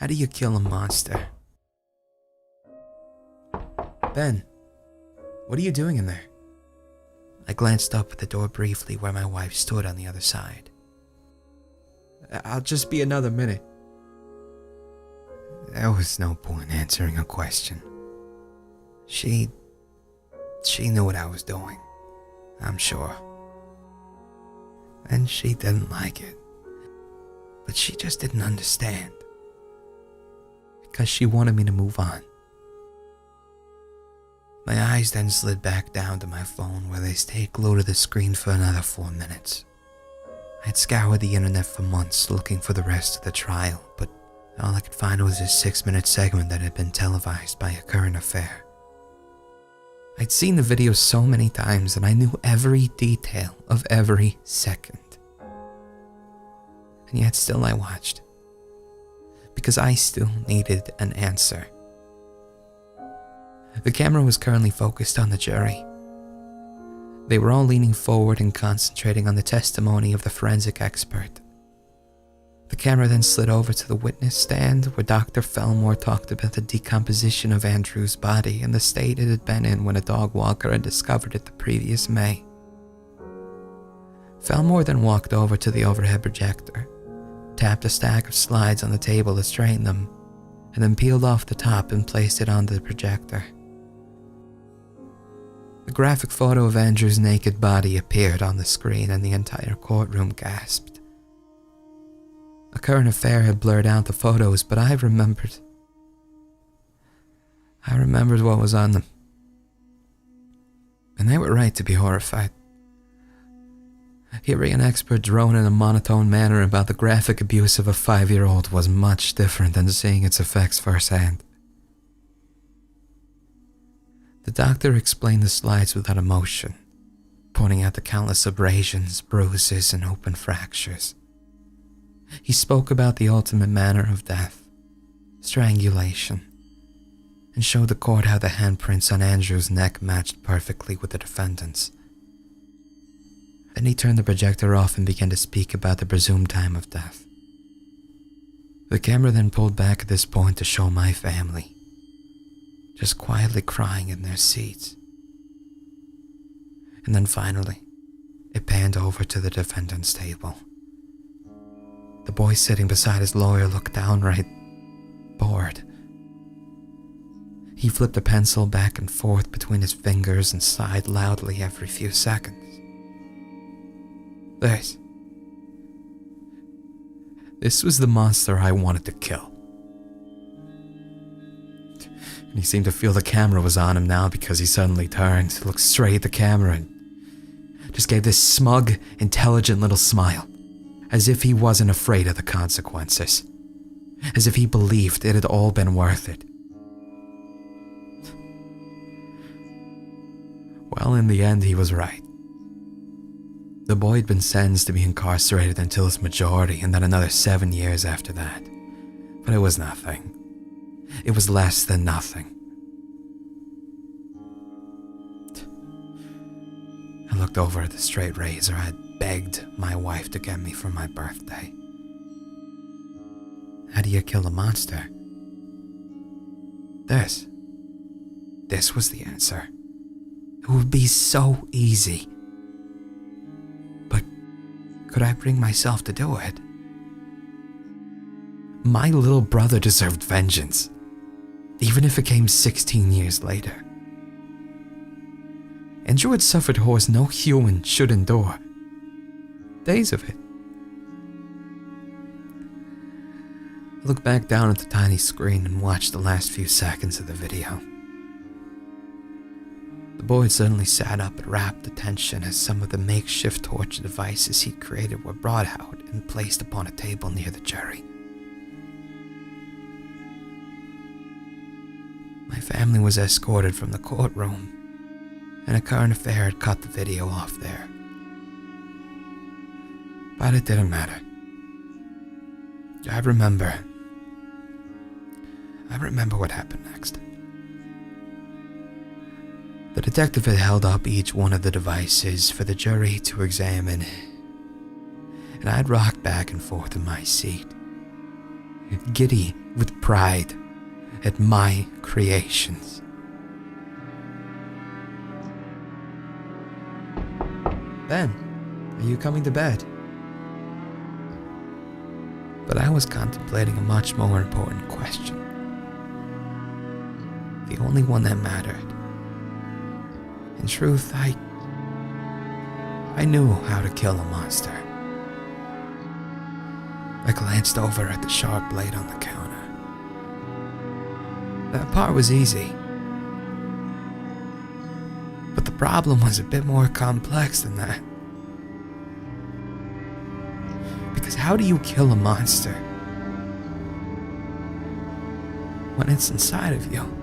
How do you kill a monster? Ben, what are you doing in there? I glanced up at the door briefly where my wife stood on the other side. I'll just be another minute. There was no point answering a question. She knew what I was doing, I'm sure. And she didn't like it. But she just didn't understand. Because she wanted me to move on. My eyes then slid back down to my phone where they stayed glued to the screen for another 4 minutes. I'd scoured the internet for months looking for the rest of the trial, but all I could find was a 6-minute segment that had been televised by A Current Affair. I'd seen the video so many times that I knew every detail of every second. And yet still I watched. Because I still needed an answer. The camera was currently focused on the jury. They were all leaning forward and concentrating on the testimony of the forensic expert. The camera then slid over to the witness stand where Dr. Fellmore talked about the decomposition of Andrew's body and the state it had been in when a dog walker had discovered it the previous May. Fellmore then walked over to the overhead projector, tapped a stack of slides on the table to straighten them, and then peeled off the top and placed it onto the projector. The graphic photo of Andrew's naked body appeared on the screen and the entire courtroom gasped. A Current Affair had blurred out the photos, but I remembered what was on them. And they were right to be horrified. Hearing an expert drone in a monotone manner about the graphic abuse of a 5-year-old was much different than seeing its effects firsthand. The doctor explained the slides without emotion, pointing out the countless abrasions, bruises, and open fractures. He spoke about the ultimate manner of death, strangulation, and showed the court how the handprints on Andrew's neck matched perfectly with the defendant's. Then he turned the projector off and began to speak about the presumed time of death. The camera then pulled back at this point to show my family, just quietly crying in their seats. And then finally, it panned over to the defendant's table. The boy sitting beside his lawyer looked downright bored. He flipped a pencil back and forth between his fingers and sighed loudly every few seconds. This was the monster I wanted to kill. And he seemed to feel the camera was on him now because he suddenly turned, looked straight at the camera and just gave this smug, intelligent little smile, as if he wasn't afraid of the consequences, as if he believed it had all been worth it. Well, in the end, he was right. The boy had been sentenced to be incarcerated until his majority and then another 7 years after that. But it was nothing. It was less than nothing. I looked over at the straight razor I had begged my wife to get me for my birthday. How do you kill a monster? This was the answer. It would be so easy. But could I bring myself to do it? My little brother deserved vengeance, even if it came 16 years later. Andrew had suffered horrors no human should endure. Days of it. I looked back down at the tiny screen and watched the last few seconds of the video. The boy suddenly sat up and rapt attention as some of the makeshift torture devices he'd created were brought out and placed upon a table near the jury. My family was escorted from the courtroom, and A Current Affair had cut the video off there. But it didn't matter. I remember what happened next. The detective had held up each one of the devices for the jury to examine, and I'd rocked back and forth in my seat, giddy with pride at my creations. Ben, are you coming to bed? But I was contemplating a much more important question. The only one that mattered. In truth, I knew how to kill a monster. I glanced over at the sharp blade on the counter. That part was easy. But the problem was a bit more complex than that. Because how do you kill a monster when it's inside of you?